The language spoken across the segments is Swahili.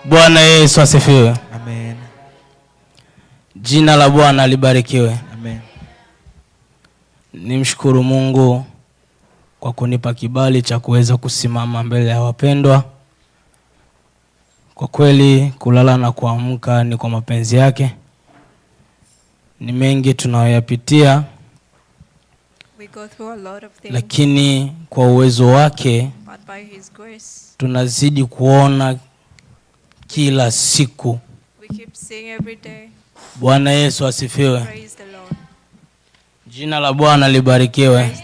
Bwana Yesu asifiwe. Amen. Jina la Bwana libarikiwe. Amen. Nimshukuru Mungu kwa kunipa kibali cha kuweza kusimama mbele ya wapendwa. Kwa kweli kulala na kuamka ni kwa mapenzi yake. Ni mengi tunayoyapitia, lakini kwa uwezo wake tunazidi kuona kila siku. Bwana Yesu asifiwe. Jina la Bwana libarikiwe.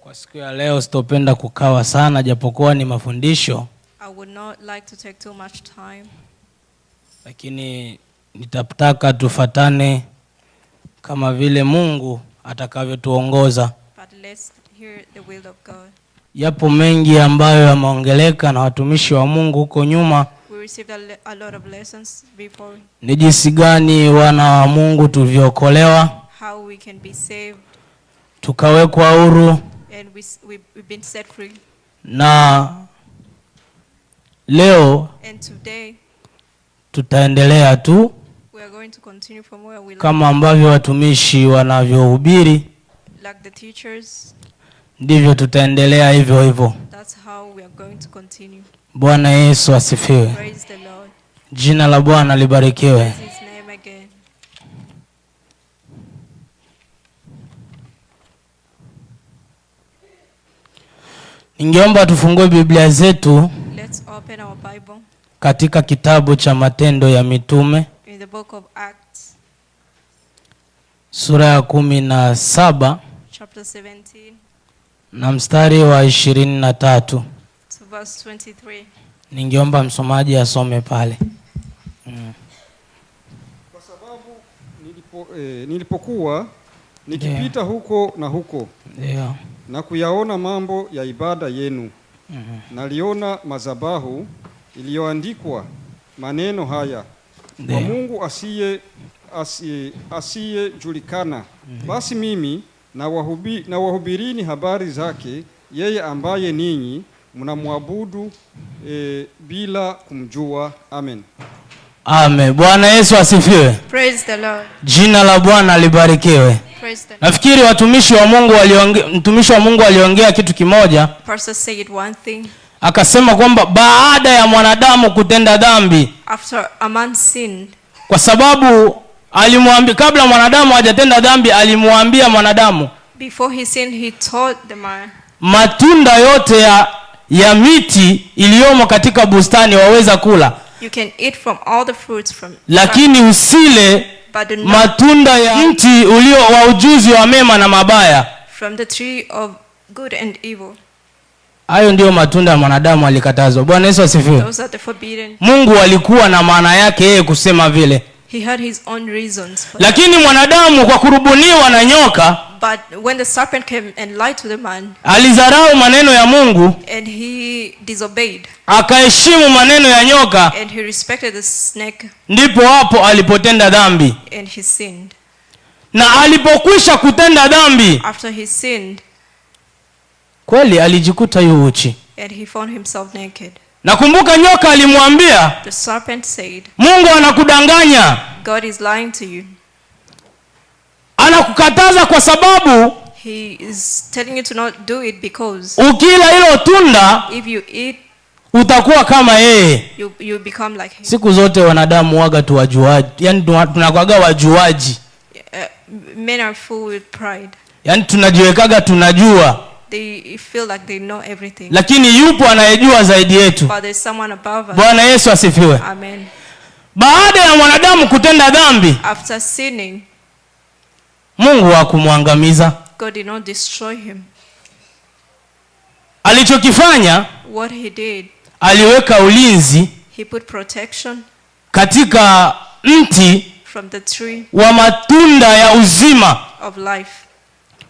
Kwa siku ya leo sitopenda kukawa sana, japokuwa ni mafundisho. I would not like to take too much time. Lakini nitataka tufatane kama vile Mungu atakavyotuongoza. But let's hear the will of God. Yapo mengi ambayo yameongeleka na watumishi wa Mungu huko nyuma. We received a lot of lessons before. Ni jinsi gani wana wa Mungu tuliokolewa, how we can be saved, tukawekwa huru, and we've been set free. Na leo and today tutaendelea tu we are going to continue from where we kama ambavyo watumishi wanavyohubiri, like the teachers, ndivyo tutaendelea hivyo hivyo. That's how we are going to continue. Bwana Yesu asifiwe. Praise the Lord. Jina la Bwana libarikiwe. Praise his name again. Ningeomba tufungue Biblia zetu. Let's open our Bible. Katika kitabu cha Matendo ya Mitume. In the book of Acts. Sura ya 17. Chapter 17. Na mstari wa 23. To verse 23. Ningeomba msomaji asome pale. Kwa sababu nilipokuwa nikipita huko na huko. Ndio. Na kuyaona mambo ya ibada yenu. Naliona mazabahu iliyoandikwa maneno haya. Kwa Mungu asiye julikana. Basi mimi na wahubirini habari zake yeye ambaye ninyi mnamwabudu bila kumjua. Amen. Amen. Bwana Yesu asifiwe. Praise the Lord. Jina la Bwana libarikiwe. Nafikiri mtumishi wa Mungu aliongea kitu kimoja. Pastor said one thing. Akasema kwamba baada ya mwanadamu kutenda dhambi, after a man sinned, kwa sababu alimwambia kabla mwanadamu hajatenda dhambi, alimwambia mwanadamu, before he sinned he told the man, matunda yote ya miti iliyomo katika bustani waweza kula, you can eat from all the fruits from, lakini usile matunda ya mti ulio wa ujuzi wa mema na mabaya, from the tree of good and evil. Hayo ndio matunda ya mwanadamu alikatazwa. Bwana Yesu asifiwe. Those are the forbidden. Mungu alikuwa na maana yake yeye kusema vile. He had his own reasons for lakini that. Mwanadamu kwa kurubuniwa na nyoka, but when the serpent came and lied to the man, alizarau maneno ya Mungu, and he disobeyed, akaheshimu maneno ya nyoka, and he respected the snake, ndipo hapo alipotenda dhambi. and he sinned. Na alipokwisha kutenda dhambi, after he sinned, kweli alijikuta yu uchi, and he found himself naked. Nakumbuka nyoka alimwambia, the serpent said, Mungu anakudanganya, God is lying to you. Anakukataza kwa sababu he is telling you to not do it because ukila hilo tunda, if you eat, utakuwa kama yeye. You become like him. Siku zote wanadamu waga tu wajuaji, yani tunakuaga wajuaji. Men are full with pride. Yani tunajiwekaga tunajua. They feel like they know everything. Lakini yupo anayejua zaidi yetu. But there's someone above us. Bwana Yesu asifiwe. Amen. Baada ya mwanadamu kutenda dhambi, after sinning, Mungu hakumwangamiza. God did not destroy him. Alichokifanya, what he did, aliweka ulinzi, he put protection katika mti from the tree wa matunda ya uzima of life.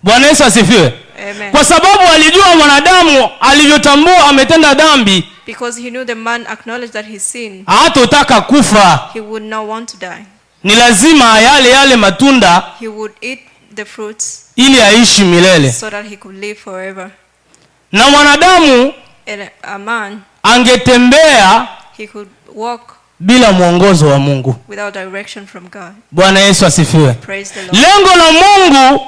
Bwana Yesu asifiwe. Amen. Kwa sababu alijua mwanadamu alivyotambua ametenda dhambi, because he knew the man acknowledged that he sinned, hatotaka kufa. He would not want to die. Ni lazima yale matunda he would eat the fruits ili aishi milele. so that he could live forever. Na mwanadamu And a man, angetembea he could walk bila mwongozo wa Mungu. without direction from God. Bwana Yesu asifiwe. Praise the Lord. Lengo la Mungu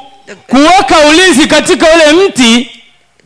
kuweka ulinzi katika ule mti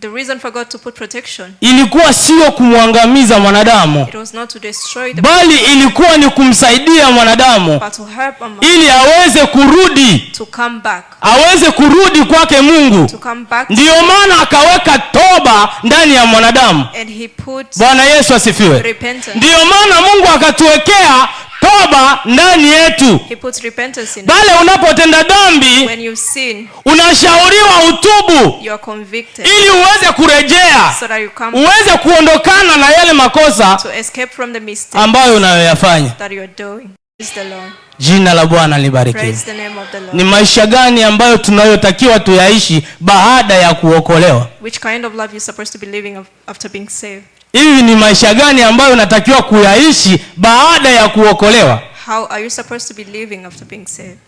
The reason for God to put protection, ilikuwa sio kumwangamiza mwanadamu, it was not to destroy the bali ilikuwa ni kumsaidia mwanadamu but to help a man ili aweze kurudi, to come back. aweze kurudi kwake Mungu. To come back. Ndiyo maana akaweka toba ndani ya mwanadamu. And he put Bwana Yesu asifiwe. repentance. Ndiyo maana Mungu akatuwekea toba ndani yetu. He puts repentance in. Pale unapotenda dhambi, When you sin, unashauriwa utubu you are convicted ili uweze kurejea, so that you come uweze kuondokana na yale makosa to escape from the mistake ambayo unayoyafanya. that you are doing. Praise the Lord. Jina la Bwana libarikiwe. Praise the name of the Lord. Ni maisha gani ambayo tunayotakiwa tuyaishi baada ya kuokolewa? Which kind of life you're supposed to be living after being saved? Hivi ni maisha gani ambayo unatakiwa kuyaishi baada ya kuokolewa? How are you supposed to be living after being saved?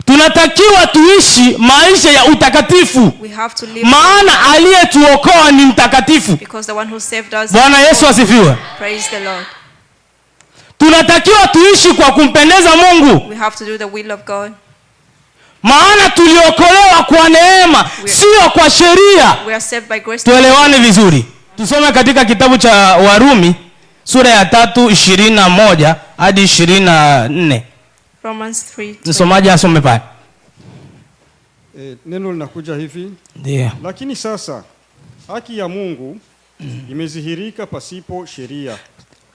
Tunatakiwa tuishi maisha ya utakatifu, We have to live maana aliyetuokoa ni mtakatifu. because the one who saved us. Bwana Yesu asifiwe. Praise the Lord. Tunatakiwa tuishi kwa kumpendeza Mungu, We have to do the will of God. maana tuliokolewa kwa neema, sio kwa sheria. We are saved by grace. Tuelewane vizuri. Tusome katika kitabu cha Warumi sura ya 3:21 hadi 24. Romans 3. Msomaji asome pale. Neno linakuja hivi. Ndio. Lakini sasa haki ya Mungu imezihirika pasipo sheria.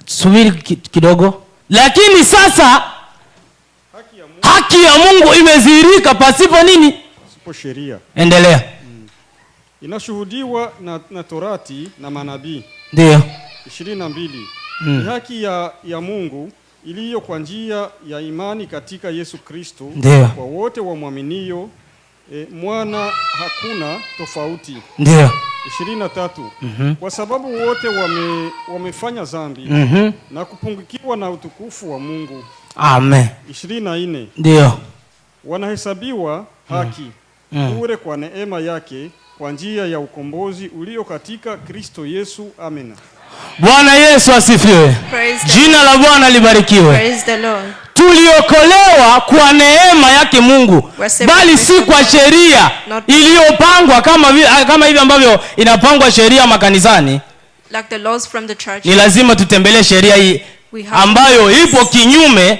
Subiri kidogo. Lakini sasa haki ya Mungu imezihirika pasipo nini? Pasipo sheria. Endelea. Inashuhudiwa na Torati na manabii. Ndio. 22. Ni haki ya Mungu iliyo kwa njia ya imani katika Yesu Kristo kwa wote wamwaminio, mwana hakuna tofauti. Ndio. 23. Kwa sababu wote wamefanya dhambi na kupungukiwa na utukufu wa Mungu. Amen. 24. Ndio. Wanahesabiwa haki bure kwa neema yake kwa njia ya ukombozi ulio katika Kristo Yesu. Amen. Bwana Yesu asifiwe. Jina la Bwana libarikiwe. Praise the Lord. Tuliokolewa kwa neema yake Mungu, bali si kwa sheria iliyopangwa kama hivi ambavyo inapangwa sheria makanisani. Like the laws from the church. Ni lazima tutembelee sheria hii ambayo ipo kinyume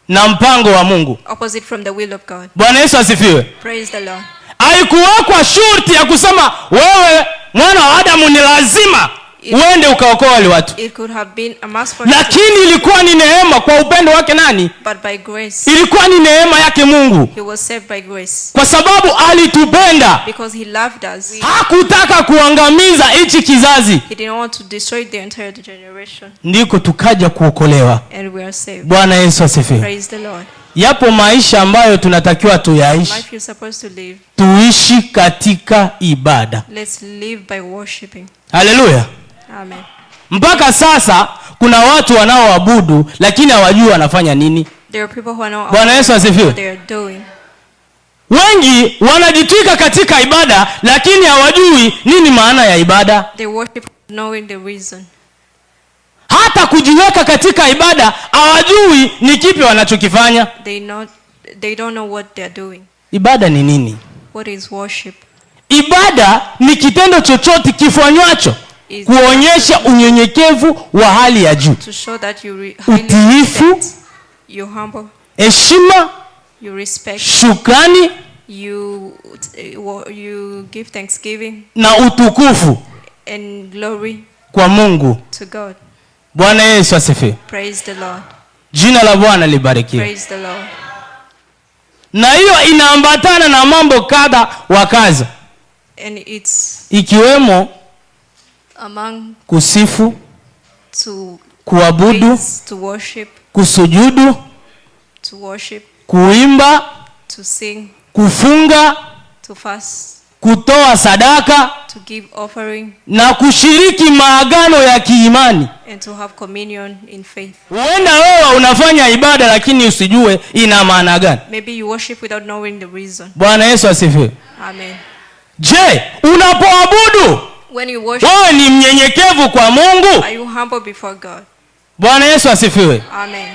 na mpango wa Mungu. Opposite from the will of God. Bwana Yesu asifiwe. Praise the Lord. Haikuwekwa shurti ya kusema wewe mwana wa Adamu ni lazima uende ukaokoa wale watu. It could have been a must for Lakini ilikuwa ni neema kwa upendo wake nani? But by grace. Ilikuwa ni neema yake Mungu. He was saved by grace. Kwa sababu alitupenda. Because he loved us. Hakutaka kuangamiza hichi kizazi. He didn't want to destroy the entire generation. Ndiko tukaja kuokolewa. And we are saved. Bwana Yesu asifiwe. Praise the Lord. Yapo maisha ambayo tunatakiwa tuyaishi. Life you're supposed to live. Tuishi katika ibada. Let's live by worshiping. Haleluya. Amen. Mpaka sasa kuna watu wanaoabudu lakini hawajui wanafanya nini. There are people who are not. Bwana Yesu asifiwe. They are doing. Wengi wanajitwika katika ibada lakini hawajui nini maana ya ibada. They worship knowing the reason. Hata kujiweka katika ibada hawajui ni kipi wanachokifanya. They don't know what they are doing. Ibada ni nini? What is worship? Ibada ni kitendo chochote kifanywacho kuonyesha unyenyekevu wa hali ya juu, to show that you utiifu, you humble, heshima, you respect, shukrani, you give thanksgiving na utukufu and glory kwa Mungu. to God. Bwana Yesu asifiwe. Praise the Lord. Jina la Bwana libarikiwe. Praise the Lord. Na hiyo inaambatana na mambo kadha wa kadha, And it's ikiwemo among kusifu, to kuabudu, praise, to worship, kusujudu, to worship, kuimba, to sing, kufunga, to fast, kutoa sadaka, to give offering, na kushiriki maagano ya kiimani. and to have communion in faith. Huenda wewe unafanya ibada lakini usijue ina maana gani. Maybe you worship without knowing the reason. Bwana Yesu asifiwe. Amen. Je, unapoabudu When you worship, wewe ni mnyenyekevu kwa Mungu? are you humble before God? Bwana Yesu asifiwe. Amen.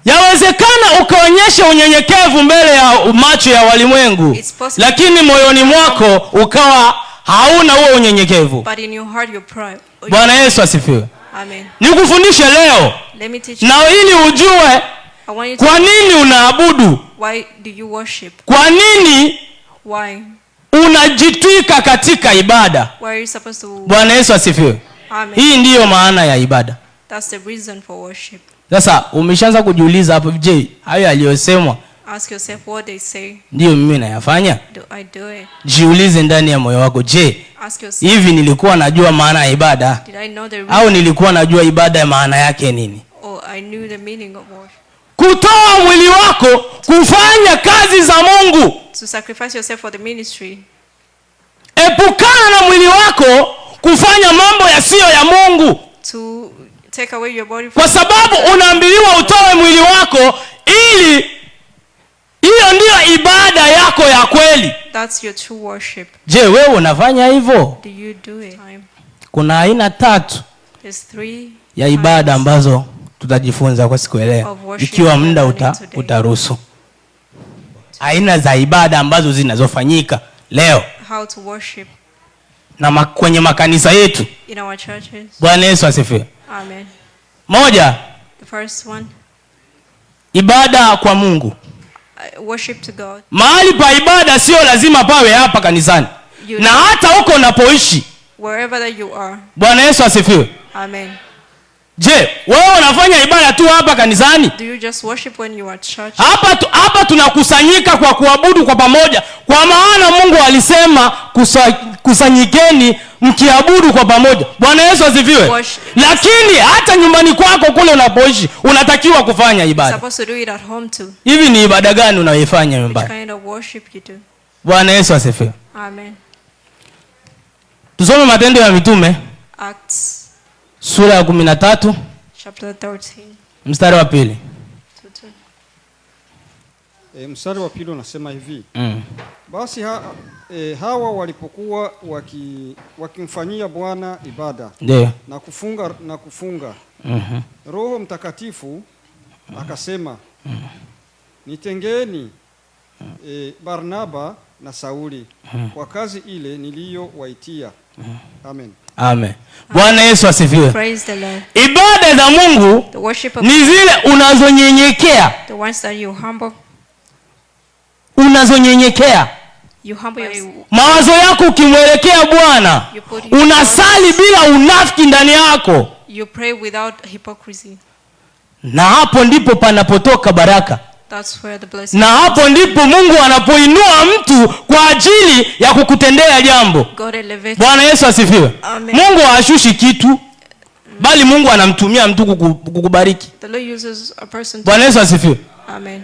Yawezekana ukaonyesha unyenyekevu mbele ya macho ya walimwengu, lakini moyoni mwako ukawa hauna huo unyenyekevu. But in your heart you're proud. Bwana Yesu asifiwe. Amen. Nikufundishe leo Let me teach you. na ili ujue kwa nini unaabudu. Why do you worship? Kwa nini Why? Unajitwika katika ibada. Why are you supposed to? Bwana Yesu asifiwe. Amen. Hii ndiyo maana ya ibada. That's the reason for worship. Sasa umeshaanza kujiuliza hapo, je, hayo aliyosemwa Ask yourself what they say. Ndiyo mimi nayafanya? Do I do it? Jiulize ndani ya moyo wako, je, Ask yourself, hivi nilikuwa najua maana ya ibada? did I know the reason? Au nilikuwa najua ibada ya maana yake nini? Or I knew the meaning of worship? Kutoa mwili wako kufanya kazi za Mungu. To sacrifice yourself for the ministry. Epukana na mwili wako kufanya mambo yasiyo ya Mungu. To take away your body from, kwa sababu unaambiliwa utoe mwili wako ili hiyo ndiyo ibada yako ya kweli. That's your true worship. Je, wewe unafanya hivyo? Do you do it? Kuna aina 3 ya ibada ambazo tutajifunza kwa siku leo, ikiwa muda utaruhusu. Aina za ibada ambazo zinazofanyika leo how to worship na kwenye makanisa yetu. In our churches. Bwana Yesu asifiwe. Amen. Moja, the first one, ibada kwa Mungu. Worship to God. Mahali pa ibada sio lazima pawe hapa kanisani. Na hata huko unapoishi. Wherever that you are. Bwana Yesu asifiwe. Amen. Je, wewe unafanya ibada tu hapa kanisani? Do you just worship when you are at church? Hapa tunakusanyika kwa kuabudu kwa pamoja. Kwa maana Mungu alisema kusanyikeni mkiabudu kwa pamoja. Bwana Yesu asifiwe. Lakini hata nyumbani kwako kule unapoishi unatakiwa kufanya ibada. Supposed to do it at home too. Hivi ni ibada gani unayoifanya nyumbani? Which kind of worship you do? Bwana Yesu asifiwe. Amen. Tusome Matendo ya Mitume. Acts. Sura ya 13. Chapter 13. Mstari wa 2. Mstari wa 2 unasema hivi. Basi hawa walipokuwa wakimfanyia Bwana ibada na kufunga Roho Mtakatifu akasema nitengeni Barnaba na Sauli kwa kazi ile niliyowaitia. Amen. Amen. Bwana Yesu asifiwe. Praise the Lord. Ibada za Mungu ni zile unazonyenyekea. The ones that you humble. Unazonyenyekea. You humble mawazo yako ukimwelekea Bwana. Unasali bila unafiki ndani yako. You pray without hypocrisy. Na hapo ndipo panapotoka baraka. That's where the blessing. Na hapo ndipo Mungu anapoinua mtu kwa ajili ya kukutendea jambo. Bwana Yesu asifiwe. Mungu hashushi kitu, bali Mungu anamtumia mtu kukubariki. The Lord uses a person. Bwana Yesu asifiwe. Amen.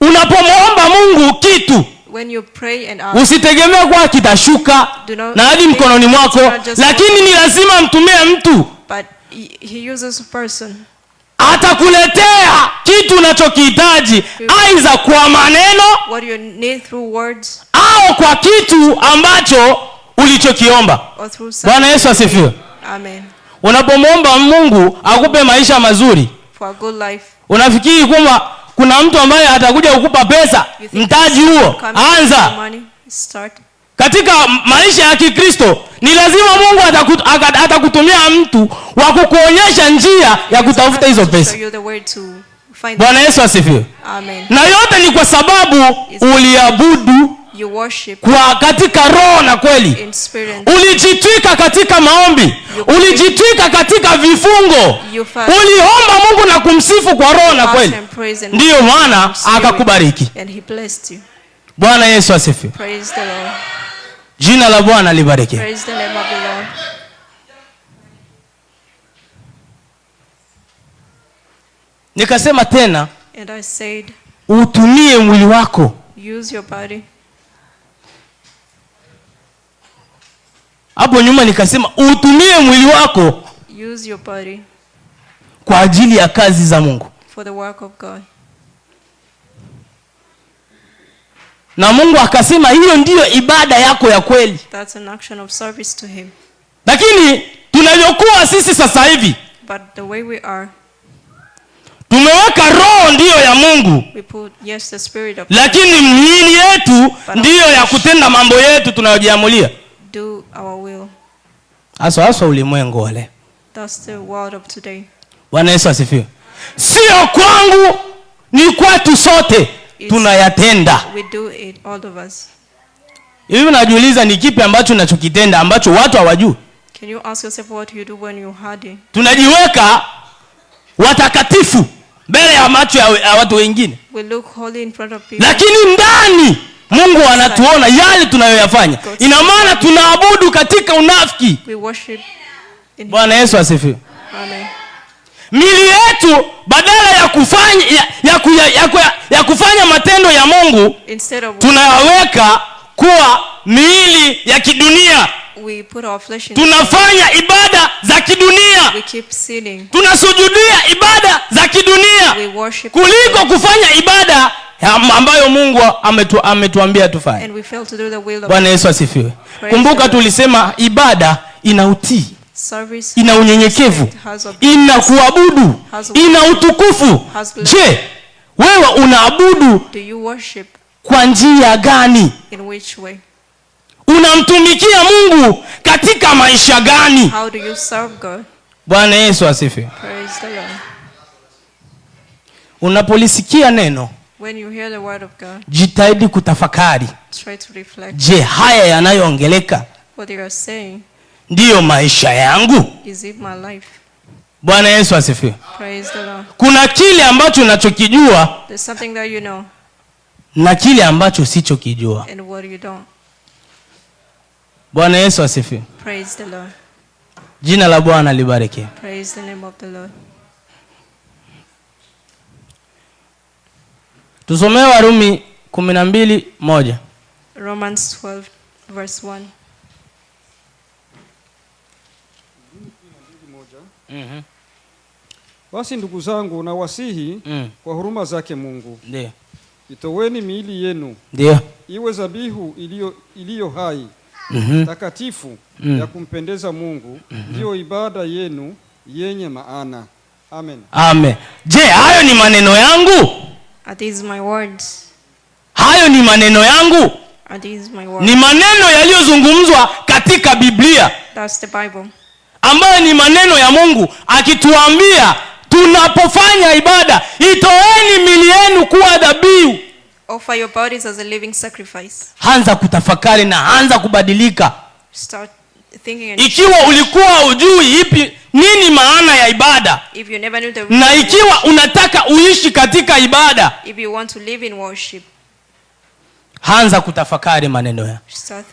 Unapomwomba Mungu kitu, when you pray and ask, usitegemee kwa kitashuka na hadi mkononi mwako, lakini ni lazima mtumie mtu. But he uses a person. Atakuletea kitu unachokihitaji, aidha kwa maneno, what you need through words, au kwa kitu ambacho ulichokiomba. Bwana Yesu asifiwe. Amen. Unapomwomba Mungu akupe maisha mazuri, for a good life, unafikiri kwamba kuna mtu ambaye atakuja kukupa pesa, mtaji huo? Anza. Katika maisha ya Kikristo ni lazima Mungu atakutumia mtu wa kukuonyesha njia ya kutafuta hizo pesa. Bwana Yesu asifiwe. Amen. Na yote ni kwa sababu uliabudu kwa katika roho na kweli. Ulijitwika katika maombi, ulijitwika katika vifungo, uliomba Mungu na kumsifu kwa roho na kweli. Ndiyo maana akakubariki. Bwana Yesu asifiwe. Praise the Lord. Jina la Bwana libariki. Praise the name of the Lord. Nikasema tena, and I said, utumie mwili wako. Use your body. Hapo nyuma nikasema utumie mwili wako. Use your body. Kwa ajili ya kazi za Mungu. For the work of God. Na Mungu akasema hiyo ndiyo ibada yako ya kweli. That's an action of service to him. Lakini tunavyokuwa sisi sasa hivi, but the way we are, tumeweka roho ndiyo ya Mungu, we put, yes, the spirit of lakini miili yetu ndiyo ya kutenda mambo yetu tunayojiamulia. Do our will. Hasa ulimwengu wale. That's the world of today. Bwana Yesu asifiwe. Sio kwangu, ni kwetu sote tunayatenda. We do it, all of us. Hivi najiuliza ni kipi ambacho ninachokitenda ambacho watu hawajui? Can you ask yourself what you do when you hard? Tunajiweka watakatifu mbele ya macho ya watu wengine. We look holy in front of people. Lakini ndani Mungu anatuona yale tunayoyafanya. Ina maana tunaabudu katika unafiki. We worship in Bwana Yesu asifiwe. Amen. Miili yetu badala ya kufanya matendo ya Mungu, tunayaweka kuwa miili ya kidunia. We put our flesh in. Tunafanya ibada za kidunia. We keep sinning. Tunasujudia ibada za kidunia. We worship kuliko kufanya ibada ambayo Mungu ametuambia tufanye. And we fail to do the will of God. Bwana Yesu asifiwe. Kumbuka tulisema ibada ina utii, ina unyenyekevu, ina kuabudu, ina utukufu. Je, wewe unaabudu kwa njia gani? In which way? Unamtumikia Mungu katika maisha gani? How do you serve God? Bwana Yesu asifiwe. Praise the Lord. Unapolisikia neno, when you hear the word of God, jitahidi kutafakari. Try to reflect. Je, haya yanayoongeleka what they are saying ndiyo maisha yangu? Is it my life? Bwana Yesu asifiwe. Praise the Lord. Kuna kile ambacho unachokijua, there's something that you know, na kile ambacho sichokijua. And what you don't. Bwana Yesu asifiwe. Praise the Lord. Jina la Bwana libariki. Praise the name of the Lord. Tusomee Warumi 12:1. Romans 12 verse 1. Basi ndugu zangu, nawasihi kwa huruma zake Mungu, ndio, itoweni miili yenu, ndio, iwe zabihu iliyo hai, takatifu, ya kumpendeza Mungu, ndio ibada yenu yenye maana. Amen. Amen. Je, hayo ni maneno yangu? Are these my words? Hayo ni maneno yangu? Are these my words? Ni maneno yaliyozungumzwa katika Biblia. That's the Bible. Ambayo ni maneno ya Mungu akituambia tunapofanya ibada, itoeni miili yenu kuwa dhabihu. Offer your bodies as a living sacrifice. Anza kutafakari na anza kubadilika. Start thinking. Ikiwa ulikuwa ujui nini maana ya ibada, if you never knew the na ikiwa unataka uishi katika ibada, if you want to live in worship, anza kutafakari maneno ya.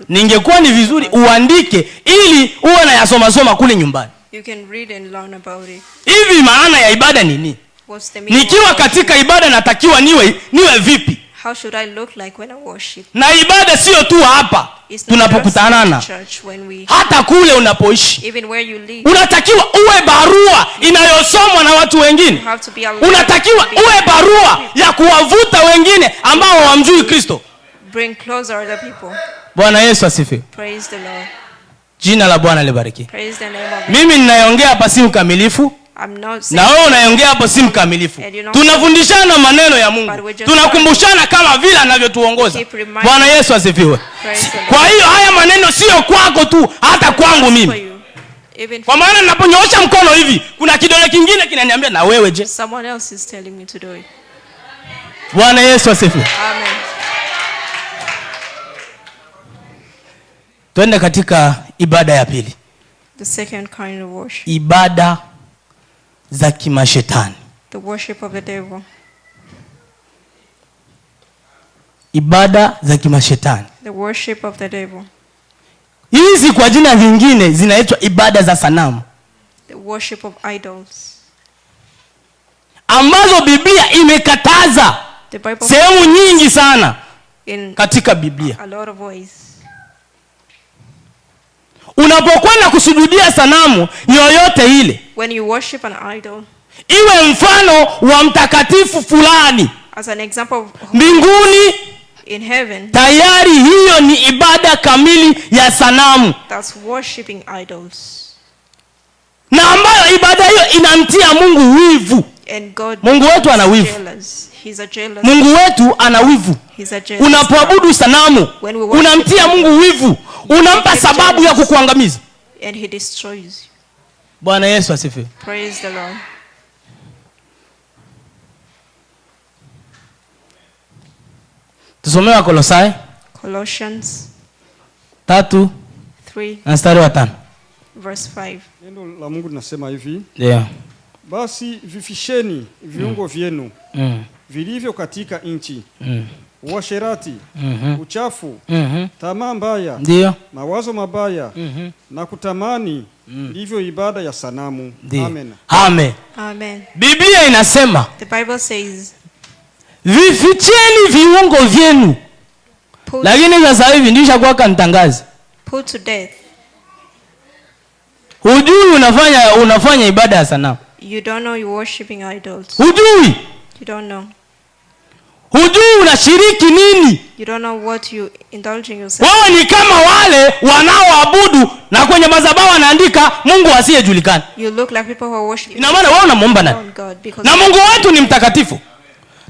Ningekuwa ni vizuri uandike ili uwe na yasoma kule nyumbani. You can read and learn about it. Hivi maana ya ibada ni nini? Nikiwa katika ibada natakiwa niwe vipi? How should I look like when I worship? Na ibada sio tu hapa tunapokutanana, hata kule unapoishi. Even where you live. Unatakiwa uwe barua inayosomwa na watu wengine. Unatakiwa uwe barua ya kuwavuta wengine ambao hawamjui Kristo. Bring closer other people. Bwana Yesu asifiwe. Praise the Lord. Jina la Bwana libariki. Praise the name of mimi ninaongea hapa si mkamilifu, na wewe unaongea hapo si mkamilifu. Tunafundishana maneno ya Mungu, tunakumbushana kama vile anavyotuongoza. Bwana Yesu asifiwe. Kwa hiyo haya maneno sio kwako tu, hata kwangu mimi. Kwa maana ninaponyoosha mkono hivi, kuna kidole kingine kinaniambia na wewe je? Someone else is telling me to do it. Bwana Yesu asifiwe. Amen. Twende katika ibada ya pili. The second kind of worship. Ibada za kimashetani. The worship of the devil. Ibada za kimashetani. The worship of the devil. Hizi kwa jina lingine zinaitwa ibada za sanamu. The worship of idols. Ambazo Biblia imekataza sehemu nyingi sana katika Biblia. A lot of ways. Unapokwenda kusujudia sanamu yoyote ile, when you worship an idol, iwe mfano wa mtakatifu fulani, as an example of mbinguni, In heaven, tayari hiyo ni ibada kamili ya sanamu. That's worshiping idols. Na ambayo ibada hiyo inamtia Mungu wivu. And God, Mungu wetu ana wivu. He's a jealous. Mungu wetu ana wivu. Unapoabudu sanamu, unamtia Mungu wivu. Unampa sababu ya kukuangamiza. And he destroys you. Bwana Yesu asifiwe. Praise the Lord. Tusomea Kolosai. Colossians 3 mstari wa 5. Verse 5. Neno la Mungu linasema hivi. Yeah. Basi vifisheni viungo vyenu vilivyo katika nchi. Uasherati, uchafu, tamaa mbaya, ndio, mawazo mabaya, na kutamani, ndivyo ibada ya sanamu. Amen. Amen. Amen. Biblia inasema, the Bible says, vificheni viungo vyenu. Lakini sasa hivi ndisha kwa nitangaze. Put to death. Hujui unafanya ibada ya sanamu. You don't know you're worshiping idols. Hujui. You don't know. Hujui unashiriki nini. You don't know what you indulging yourself. Wao ni kama wale wanaoabudu na kwenye madhabahu anaandika Mungu asiyejulikana. You look like people who are worshiping. Ina maana wao unamuomba nani? Na Mungu wetu ni mtakatifu.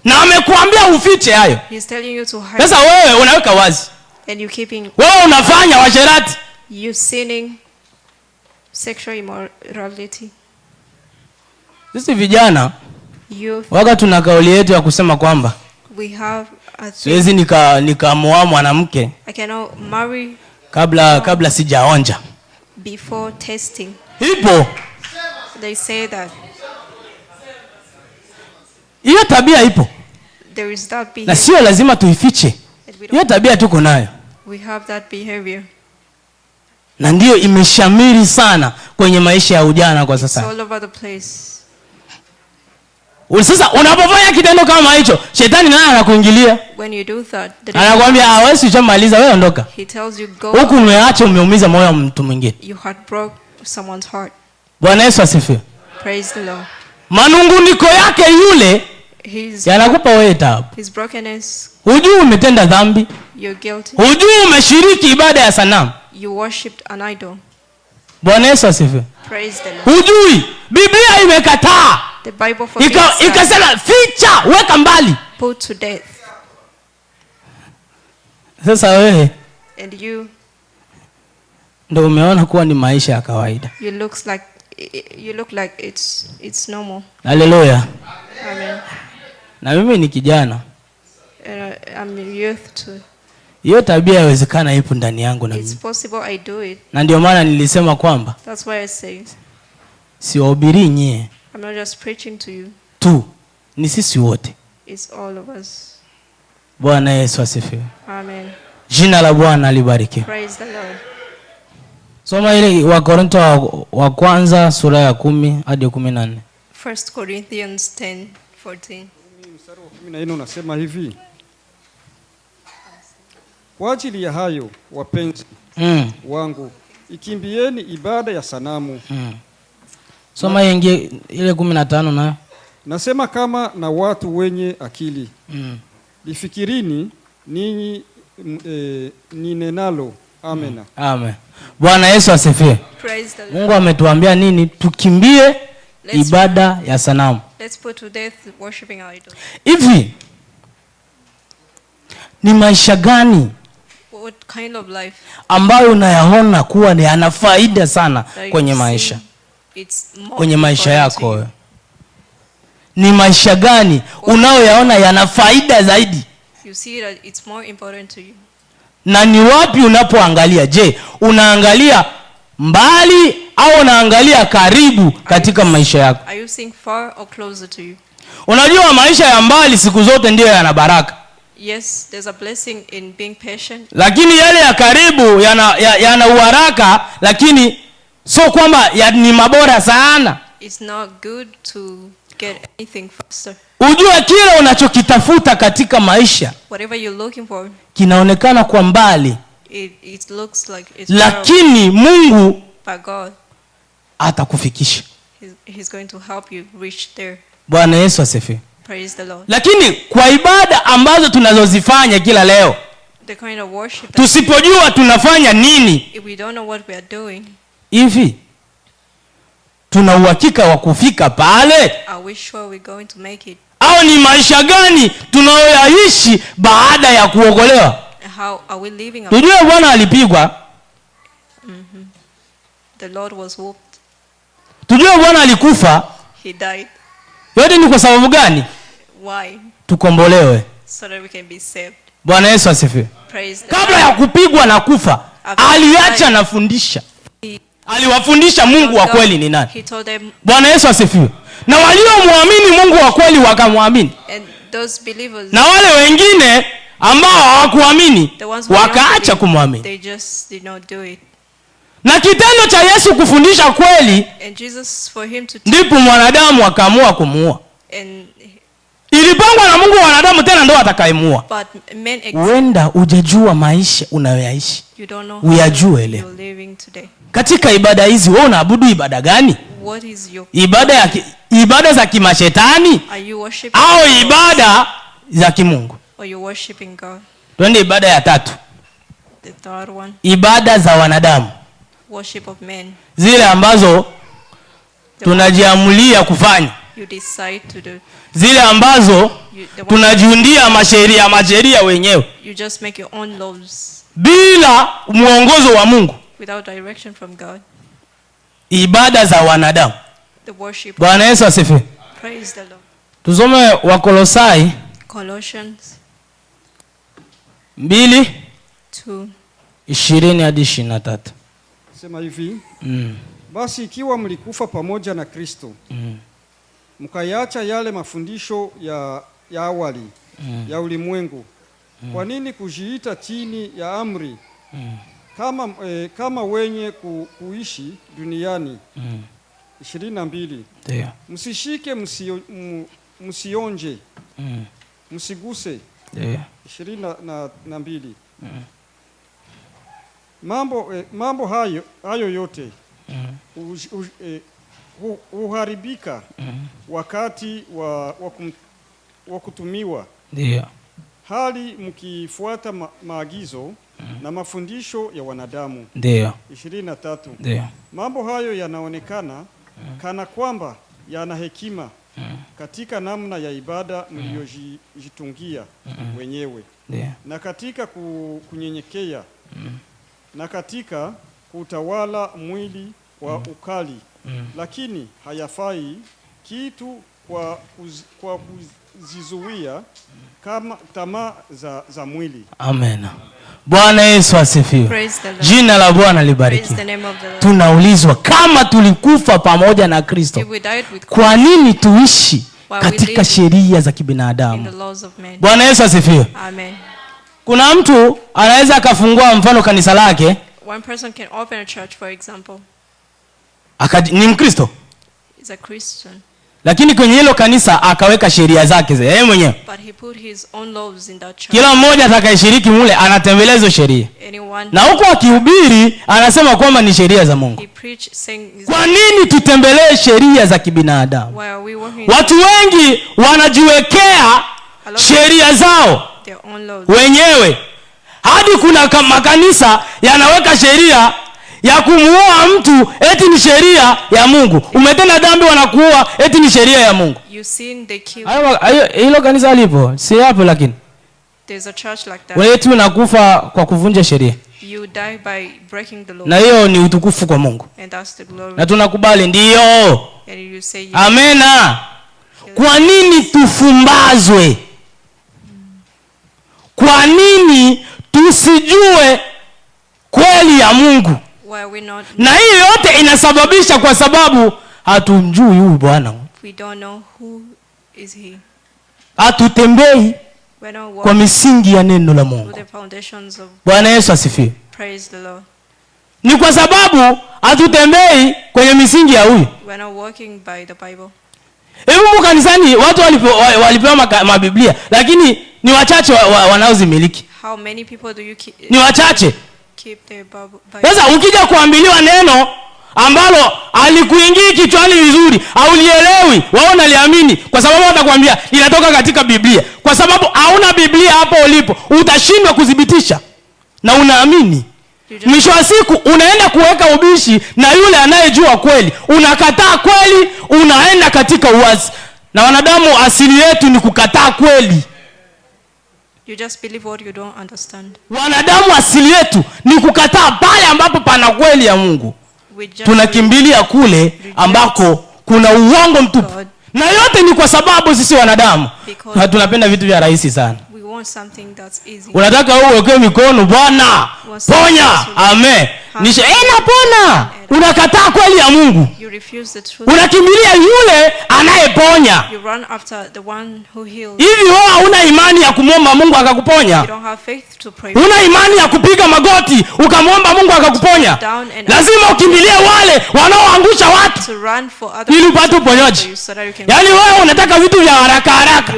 Na amekuambia ufiche hayo. He's telling you to hide. Sasa wewe unaweka wazi. And you keeping. Wewe unafanya washerati. You sinning sexual immorality. Sisi vijana waga tuna kauli yetu ya kusema kwamba we have a siwezi nikamoa mwanamke I cannot marry kabla sijaonja. Before testing. Ipo. They say that. Hiyo tabia ipo. There is that behavior. Na sio lazima tuifiche. Hiyo tabia tuko nayo. We have that behavior. Na ndio imeshamiri sana kwenye maisha ya ujana kwa sasa. It's all over the place. Sasa unapofanya kitendo kama hicho, shetani naye anakuingilia. When you do that, anakuambia hawezi uchamaliza, wewe ondoka. He tells you go. Huku umeacha umeumiza moyo wa mtu mwingine. You had broke someone's heart. Bwana Yesu asifiwe. Praise the Lord. Manunguniko yake yule yanakupa wewe taabu. His brokenness. Hujui umetenda dhambi. You're guilty. Hujui umeshiriki ibada ya sanamu. You worshipped an idol. Bwana Yesu asifiwe. Praise the Lord. Hujui. Biblia imekataa. The Bible forbids. Ikasema ficha, weka mbali. Put to death. Sasa wewe and you ndio umeona kuwa ni maisha ya kawaida. You look like it's normal. Hallelujah. Amen. Na mimi ni kijana. I'm a youth too. Hiyo tabia inawezekana ipo ndani yangu na mimi. It's possible I do it. Na ndio maana nilisema kwamba that's why I say siwahubiri nyie. I'm not just preaching to you. Tu ni sisi wote. It's all of us. Bwana Yesu asifiwe. Amen. Jina la Bwana libarikiwe. Praise the Lord. Soma ile Wakorintho wa kwanza sura ya 10 hadi 14. 1 Corinthians 10:14. Mstari wa 14 unasema hivi. Kwa ajili ya hayo wapenzi wangu, ikimbieni ibada ya sanamu. Soma yengie ile 15 nayo. Nasema kama na watu wenye akili. Lifikirini ninyi ninenalo. Amen. Amen. Bwana Yesu asifiwe. Praise the Lord. Mungu ametuambia nini? Tukimbie ibada ya sanamu. Let's put to death worshiping idols. Hivi ni maisha gani what kind of life ambayo unayaona kuwa ni yana faida sana kwenye maisha? Kwenye maisha yako wewe. Ni maisha gani unayoyaona yana faida zaidi? You see that it's more important to you. Na ni wapi unapoangalia? Je, unaangalia mbali au unaangalia karibu katika maisha yako? Are you seeing far or closer to you? Unajua maisha ya mbali siku zote ndio yana baraka. Yes, there's a blessing in being patient. Lakini yale ya karibu yana uharaka, lakini sio kwamba ni mabora sana. It's not good to get anything faster. Ujue kile unachokitafuta katika maisha, whatever you're looking for, kinaonekana kwa mbali. It looks like it's lakini Mungu atakufikisha. He's going to help you reach there. Bwana Yesu asifiwe. Praise the Lord. Lakini kwa ibada ambazo tunazozifanya kila leo, the kind of worship tusipojua tunafanya nini, if we don't know what we are doing, hivi tuna uhakika wa kufika pale? Are we sure we're going to make it? Au ni maisha gani tunayoishi baada ya kuokolewa? How are we living? Tujue Bwana alipigwa. The Lord was whooped. Tujue Bwana alikufa. He died. Yote ni kwa sababu gani? Why? Tukombolewe. So that we can be saved. Bwana Yesu asifiwe. Kabla ya kupigwa na kufa, aliacha nafundisha. Aliwafundisha Mungu wa kweli ni nani. Bwana Yesu asifiwe. Na waliomwamini Mungu wa kweli wakamwamini. Na wale wengine ambao hawakuamini wakaacha kumwamini. They just did not do it. Na kitendo cha Yesu kufundisha kweli, ndipo mwanadamu akaamua kumuua. Ilipangwa na Mungu wanadamu tena ndio atakayemuua. Uenda hujajua maisha unayoishi. Uyajue leo. Katika ibada hizi wewe unaabudu ibada gani? Ibada za kimashetani au ibada za kimungu? Twende ibada ya tatu. Ibada za wanadamu. Worship of men. Zile ambazo tunajiamulia kufanya. You decide to do. Zile ambazo tunajiundia masheria wenyewe. You just make your own laws. Bila mwongozo wa Mungu. Without direction from God. Ibada za wanadamu. The worship. Bwana Yesu asifiwe. Praise the Lord. Tusome Wakolosai. Colossians 2:20 hadi 23. Sema hivi. Basi ikiwa mlikufa pamoja na Kristo, mkayaacha yale mafundisho ya awali ya ulimwengu, kwa nini kujiita chini ya amri kama wenye kuishi duniani? 22. Ndio. Msishike, msionje, msiguse. Ndio. 22. Mambo hayo yote huharibika wakati wa kutumiwa. Ndio. Hali mkifuata maagizo na mafundisho ya wanadamu. Ndio. 23. Ndio. Mambo hayo yanaonekana kana kwamba yana hekima katika namna ya ibada mliojitungia wenyewe. Ndio. Na katika kunyenyekea na katika kutawala mwili wa ukali, lakini hayafai kitu kwa kuzizuia kama tamaa za mwili. Amen. Bwana Yesu asifiwe. Jina la Bwana libarikiwe. Tunaulizwa kama tulikufa pamoja na Kristo, kwa nini tuishi katika sheria za kibinadamu? Bwana Yesu asifiwe. Amen. Kuna mtu anaweza akafungua mfano kanisa lake. One person can open a church, for example. Ni Mkristo. Is a Christian. Lakini kwenye hilo kanisa akaweka sheria zake yeye mwenyewe. But he put his own laws in that church. Kila mmoja atakayeshiriki mule anatembelea hizo sheria. Na huko akihubiri anasema kwamba ni sheria za Mungu. He preach saying, kwa nini tutembelee sheria za kibinadamu? Watu wengi wanajiwekea sheria zao wenyewe. Hadi kuna makanisa yanaweka sheria ya kumuua mtu eti ni sheria ya Mungu. Umetenda dhambi wanakuua eti ni sheria ya Mungu. Hilo kanisa lipo, si hapo lakini. There's a church like that. Wewe tu unakufa kwa kuvunja sheria. You die by breaking the law. Na hiyo ni utukufu kwa Mungu. And that's the glory. Na tunakubali ndio. And you say yes. Amena. Kwa nini tufumbazwe? Kwa nini tusijue kweli ya Mungu? Na hii yote inasababisha kwa sababu hatumjui huyu Bwana. We don't know who is he. Hatutembei kwa misingi ya neno la Mungu. Bwana Yesu asifiwe. Praise the Lord. Ni kwa sababu hatutembei kwenye misingi ya huyu. We are not walking by the Bible. Hebu kanisani watu walipewa mabiblia lakini ni wachache wanaozimiliki. How many people do you keep? Ni wachache. Keep their Bible. Sasa ukija kuambiliwa neno ambalo alikuingia kichwani vizuri, haulielewi, wao unaliamini kwa sababu watakwambia linatoka katika Biblia. Kwa sababu hauna Biblia hapo ulipo, utashindwa kudhibitisha na unaamini. Mwisho wa siku unaenda kuweka ubishi na yule anayejua kweli. Unakataa kweli, unaenda katika uasi. Na wanadamu asili yetu ni kukataa kweli. You just believe what you don't understand. Wanadamu asili yetu ni kukataa pale ambapo pana kweli ya Mungu. Tunakimbilia kule ambako kuna uongo mtupu. Na yote ni kwa sababu sisi wanadamu tunapenda vitu vya rahisi sana. Unataka uweke mikono, Bwana ponya, amen, nisha napona. Unakataa kweli ya Mungu, unakimbilia yule anayeponya. Hivi wewe hauna imani ya kumwomba Mungu akakuponya? Una imani ya kupiga magoti ukamwomba Mungu akakuponya? Lazima ukimbilie wale wanaoangusha watu ili upate uponyaji. Yaani wewe unataka vitu vya haraka haraka.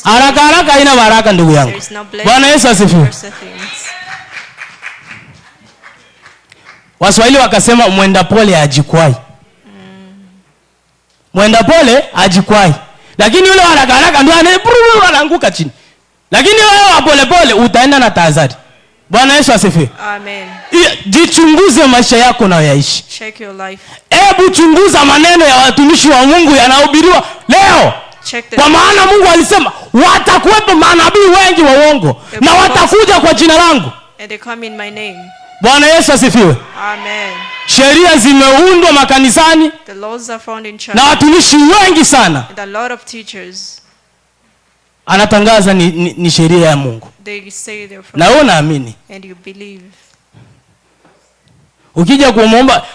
Haraka haraka haina baraka, ndugu yangu. Bwana Yesu asifiwe. Waswahili wakasema mwenda pole hajikwai. Mwenda pole hajikwai. Lakini yule haraka haraka ndio anaanguka chini. Lakini wewe wa pole pole utaenda na tahadhari. Bwana Yesu asifiwe. Amen. Jichunguze maisha yako na yaishi. Check your life. Hebu chunguza maneno ya watumishi wa Mungu yanahubiriwa leo. Kwa maana Mungu alisema watakuwepo manabii wengi wa uongo na watakuja kwa jina langu. And they come in my name. Bwana Yesu asifiwe. Amen. Sheria zimeundwa makanisani. The laws are found in church. Na watumishi wengi sana. And a lot of teachers. Anatangaza ni sheria ya Mungu. They say they're from. Na wewe unaamini. And you believe. Ukija kumwomba,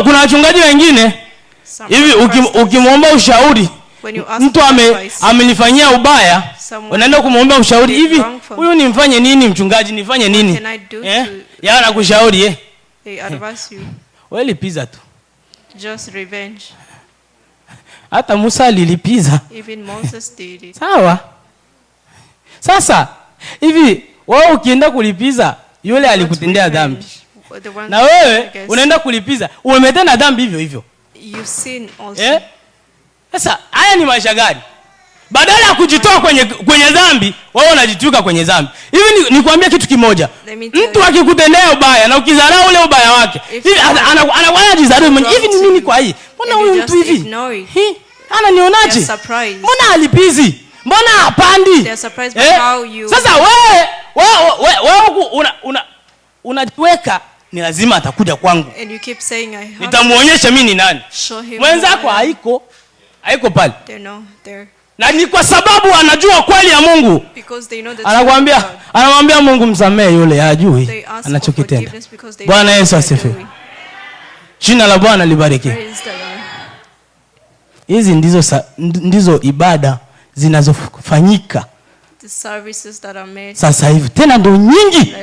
kuna wachungaji wengine hivi ukimwomba ushauri, mtu amenifanyia ubaya, unaenda kumwomba ushauri hivi, huyu nimfanye nini mchungaji, nifanye nini? Yeye anakushauri They advise you. Wewe lipiza tu. Just revenge. Hata Musa alilipiza. Even Moses did it. Sawa. Sasa hivi wewe ukienda kulipiza, yule alikutendea dhambi. Na wewe unaenda kulipiza, umetenda dhambi hivyo hivyo. You sin also. Sasa haya ni maisha gani? Badala ya kujitoa kwenye dhambi, wewe unajituka kwenye dhambi. Hivi nikwambia kitu kimoja. Mtu akikutendea ubaya na ukizarau ule ubaya wake, hivi anakuwa jizarau mwenyewe. Hivi ni nini kwa hii? Mbona huyu mtu hivi? Ananionaje? Mbona alipizi? Mbona hapandi? Sasa wewe unajiweka ni lazima atakuja kwangu. Nitamuonyesha mimi ni nani. Mwenzako haiko pale. Na ni kwa sababu anajua kweli ya Mungu. Anamwambia Mungu msamehe yule, hajui anachokitenda. Bwana Yesu asifiwe. Jina la Bwana libarikiwe. Hizi ndizo ibada zinazofanyika sasa hivi. Tena ndo nyingi.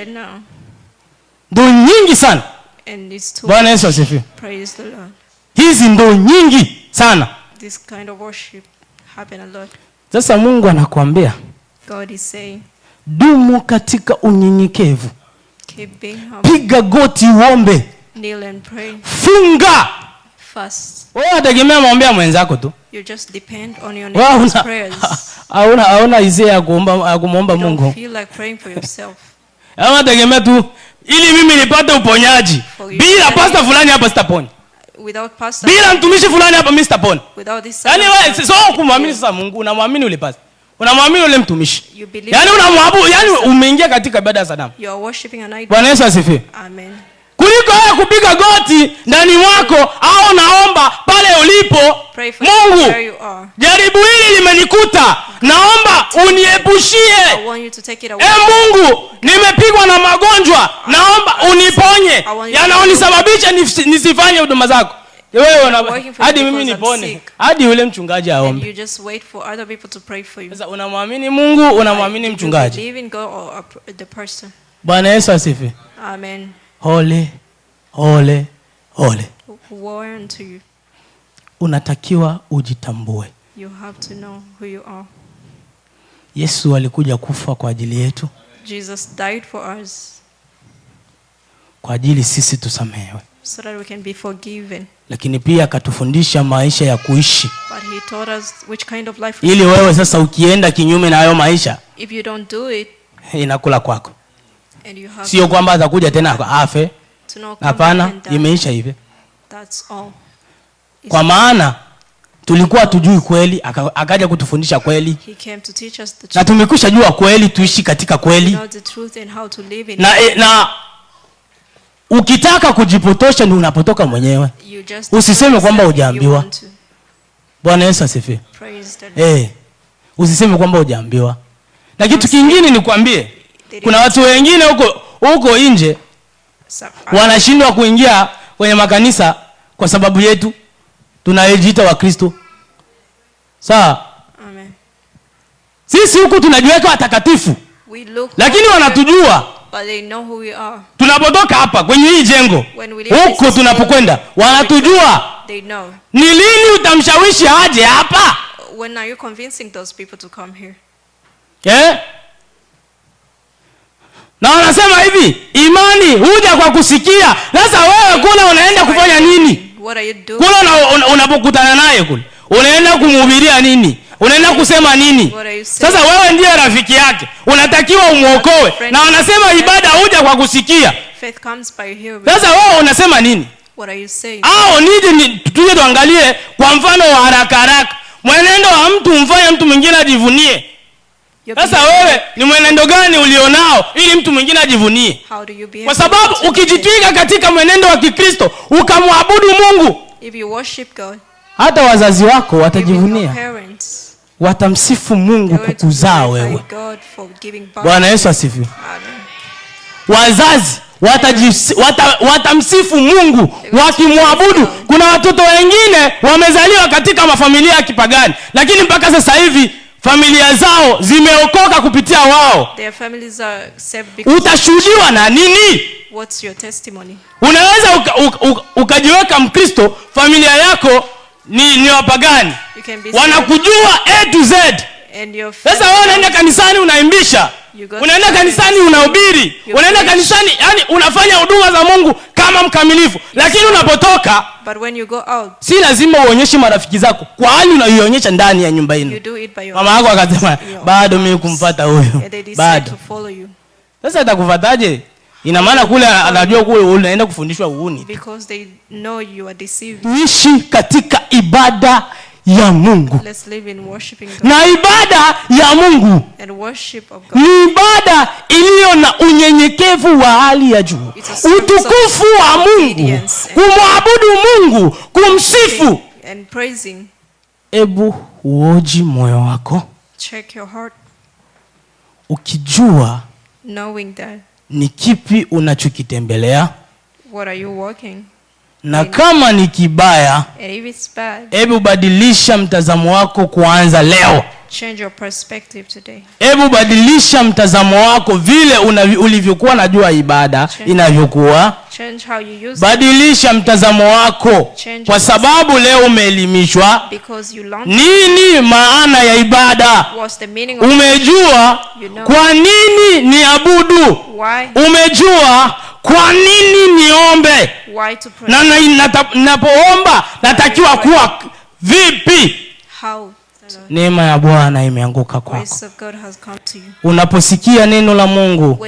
Ndo nyingi sana. Bwana Yesu asifiwe. Hizi ndo nyingi sana. This kind of worship happen a lot. Sasa Mungu anakuambia, God is saying, dumu katika unyenyekevu. Keep being humble. Piga goti uombe. Kneel and pray. Funga. Fast. Wewe unategemea maombi mwenzako tu. You just depend on your neighbor's prayers. Hauna hisia ya kumwomba Mungu. You don't feel like praying for yourself. Unategemea tu ili mimi nipate uponyaji. Bila pastor fulani hapa sitapona. Without pastor. Bila mtumishi fulani hapa mimi sitapona. Without this. Yaani wewe sio kumwamini sasa Mungu, unamwamini ule pastor. Unamwamini ule mtumishi. Yaani unamwabudu, yaani umeingia katika ibada ya sanamu. You are worshiping an idol. Bwana Yesu asifiwe. Amen. Kuliko wewe kupiga goti ndani mwako au naomba pale ulipo, Mungu, jaribu hili limenikuta, naomba uniepushie. Mungu, nimepigwa na magonjwa, naomba uniponye. Yanaonisababisha nisifanye huduma zako. Wewe hadi mimi nipone, hadi yule mchungaji aombe. Sasa unamwamini Mungu, unamwamini mchungaji. Bwana Yesu asifiwe. Amen. Ole. Woe unto you. Unatakiwa ujitambue. You have to know who you are. Yesu alikuja kufa kwa ajili yetu. Jesus died for us. Kwa ajili sisi tusamehewe. so that we can be forgiven. Lakini pia akatufundisha maisha ya kuishi. But he taught us which kind of life. Ili wewe sasa ukienda kinyume na hayo maisha, if you don't do it, inakula kwako. And you have sio kwamba atakuja tena afe. Hapana, imeisha hivi. That's all. Kwa maana tulikuwa tujui kweli, akaja kutufundisha kweli. He came to teach us the truth. Na tumekwisha jua kweli, tuishi katika kweli. Na ukitaka kujipotosha ndio unapotaka mwenyewe. Usiseme kwamba hujaambiwa. Bwana Yesu asifiwe. Usiseme kwamba hujaambiwa. Na kitu kingine nikwambie, kuna watu wengine huko nje wanashindwa kuingia kwenye makanisa kwa sababu yetu tunayejiita wa Kristo. Sawa? Amen. Sisi huku tunajiweka watakatifu. Lakini wanatujua. But they know who we are. Tunapotoka hapa kwenye hii jengo, huko tunapokwenda, wanatujua. They know. Ni lini utamshawishi aje hapa? When are you convincing those people to come here? Na wanasema hivi, imani huja kwa kusikia. Sasa wewe kule unaenda kufanya nini? What are you doing? Kule unapokutana naye kule, unaenda kumhubiria nini? Unaenda kusema nini? Sasa wewe ndiye rafiki yake, unatakiwa umuokoe. Na wanasema ibada huja kwa kusikia. Faith comes by hearing. Sasa wewe unasema nini? What are you saying? Tuje tuangalie kwa mfano wa haraka haraka. Mwenendo wa mtu mfanye mtu mwingine ajivunie. Sasa wewe ni mwenendo gani ulionao ili mtu mwingine ajivunie? Kwa sababu ukijitwika katika mwenendo wa Kikristo, ukamwabudu Mungu, if you worship God, hata wazazi wako watajivunia. Watamsifu Mungu kukuzaa wewe. Bwana Yesu asifiwe. Wazazi watamsifu Mungu wakimwabudu. Kuna watoto wengine wamezaliwa katika mafamilia ya kipagani, lakini mpaka sasa hivi familia zao zimeokoka kupitia wao. Their families are saved because. Utashuhudiwa na nini? What's your testimony? Unaweza ukajiweka Mkristo, familia yako ni wapagani. Wanakujua A to Z. Sasa wewe unaenda kanisani unaimbisha. Unaenda kanisani unahubiri. Unaenda kanisani, yani unafanya huduma za Mungu kama mkamilifu. Lakini unapotoka, but when you go out, si lazima uonyeshe marafiki zako kwa hali unayoonyesha ndani ya nyumba yenu. Mama yako akasema bado mimi kumfuata huyo. Bado. Sasa atakufuataje? Ina maana kule anajua kule unaenda kufundishwa uuni. Because they know you are deceived. Tuishi katika ibada ya Mungu. Let's live in worshiping God. Na ibada ya Mungu and worship of God ni ibada iliyo na unyenyekevu wa hali ya juu, utukufu wa Mungu, kumwabudu Mungu, kumsifu and praising. Ebu uoji moyo wako, check your heart, ukijua knowing that ni kipi unachokitembelea, what are you walking, na kama ni kibaya, hebu badilisha mtazamo wako kuanza leo. Change your perspective today. Hebu badilisha mtazamo wako vile ulivyokuwa najua ibada inavyokuwa. Change how you use. Badilisha mtazamo wako kwa sababu leo umeelimishwa nini maana ya ibada. Umejua kwa nini niabudu. Umejua kwa nini niombe. Na ninapoomba natakiwa kuwa vipi. How. Neema ya Bwana imeanguka kwako. Unaposikia neno la Mungu,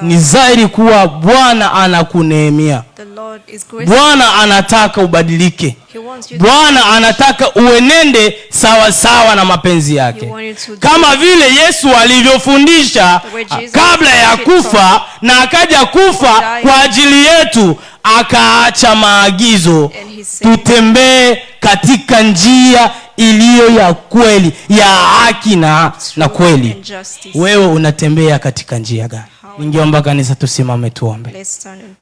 ni dhahiri kuwa Bwana anakuneemia. Bwana anataka ubadilike. Bwana anataka uenende sawa sawa na mapenzi yake. Kama vile Yesu alivyofundisha kabla ya kufa, na akaja kufa kwa ajili yetu, akaacha maagizo tutembee katika njia iliyo ya kweli, ya haki na kweli. Wewe unatembea katika njia gani? Ningeomba kanisa tusimame tuombe.